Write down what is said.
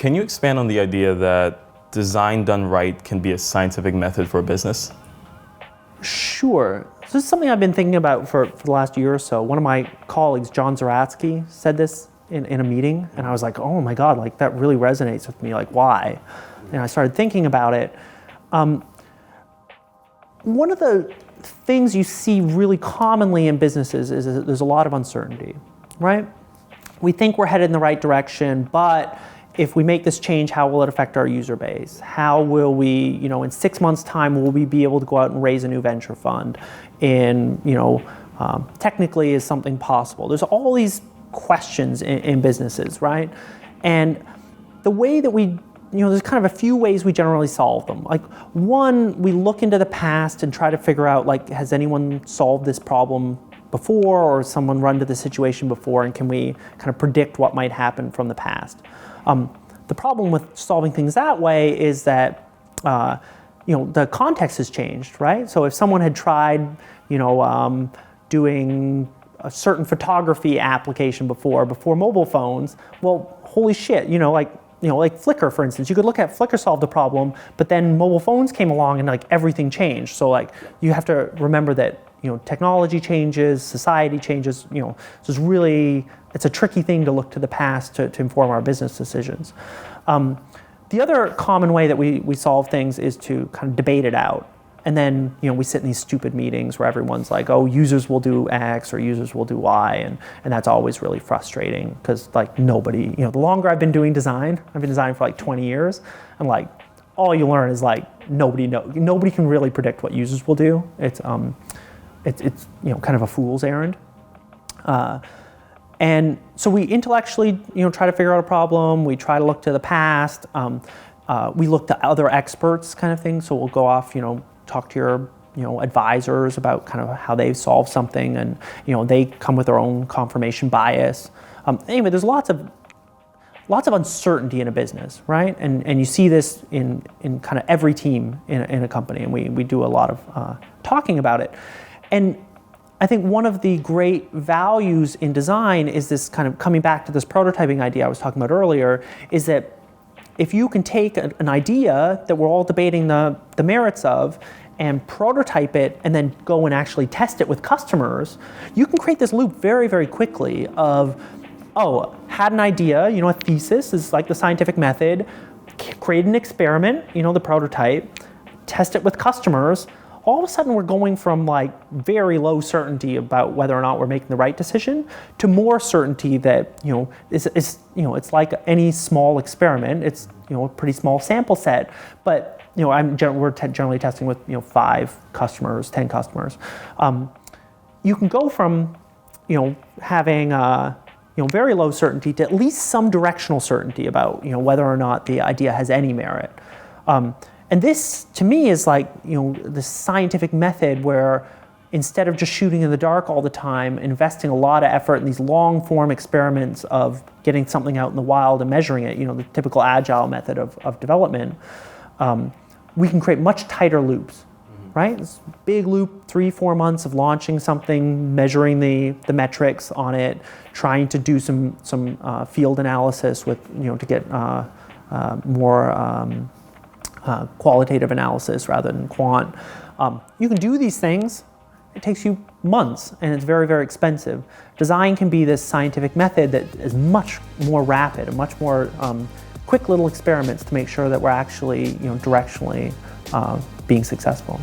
Can you expand on the idea that design done right can be a scientific method for a business? Sure. So this is something I've been thinking about for the last year or so. One of my colleagues, John Zaratsky, said this in a meeting, and I was like, oh my God, like that really resonates with me, like why? And I started thinking about it. One of the things you see really commonly in businesses is that there's a lot of uncertainty, right? We think we're headed in the right direction, but if we make this change, how will it affect our user base? How will we, in 6 months' time, will we be able to go out and raise a new venture fund? Technically, is something possible? There's all these questions in businesses, right? And the way that there's kind of a few ways we generally solve them. Like one, we look into the past and try to figure out, like, has anyone solved this problem before, or someone run into the situation before, and can we kind of predict what might happen from the past? The problem with solving things that way is that the context has changed, right? So if someone had tried, doing a certain photography application before mobile phones, well, holy shit, like Flickr, for instance. You could look at Flickr solve the problem, but then mobile phones came along and like everything changed. So like you have to remember that technology changes, society changes. So it's a tricky thing to look to the past to inform our business decisions. The other common way that we solve things is to kind of debate it out. And then, we sit in these stupid meetings where everyone's like, oh, users will do X or users will do Y. And that's always really frustrating because like nobody, the longer I've been doing design, I've been designing for like 20 years. And like, all you learn is like, nobody can really predict what users will do. It's kind of a fool's errand. And so we intellectually, try to figure out a problem. We try to look to the past. We look to other experts kind of thing. So we'll go off, talk to your advisors about kind of how they've solved something, and they come with their own confirmation bias. Anyway, there's lots of uncertainty in a business, right? And you see this in kind of every team in a company, and we do a lot of talking about it. And I think one of the great values in design is this kind of coming back to this prototyping idea I was talking about earlier, is that if you can take an idea that we're all debating the merits of and prototype it and then go and actually test it with customers, you can create this loop very, very quickly of, oh, had an idea, a thesis is like the scientific method, create an experiment, the prototype, test it with customers. All of a sudden we're going from like very low certainty about whether or not we're making the right decision to more certainty that it's like any small experiment. It's a pretty small sample set, but we're generally testing with 5 customers, 10 customers. You can go from having very low certainty to at least some directional certainty about whether or not the idea has any merit. And this, to me, is like, the scientific method where instead of just shooting in the dark all the time, investing a lot of effort in these long-form experiments of getting something out in the wild and measuring it, the typical agile method of development, we can create much tighter loops, right? This big loop, 3-4 months of launching something, measuring the metrics on it, trying to do some field analysis with, to get more qualitative analysis rather than quant. You can do these things. It takes you months, and it's very, very expensive. Design can be this scientific method that is much more rapid and much more quick little experiments to make sure that we're actually, directionally being successful.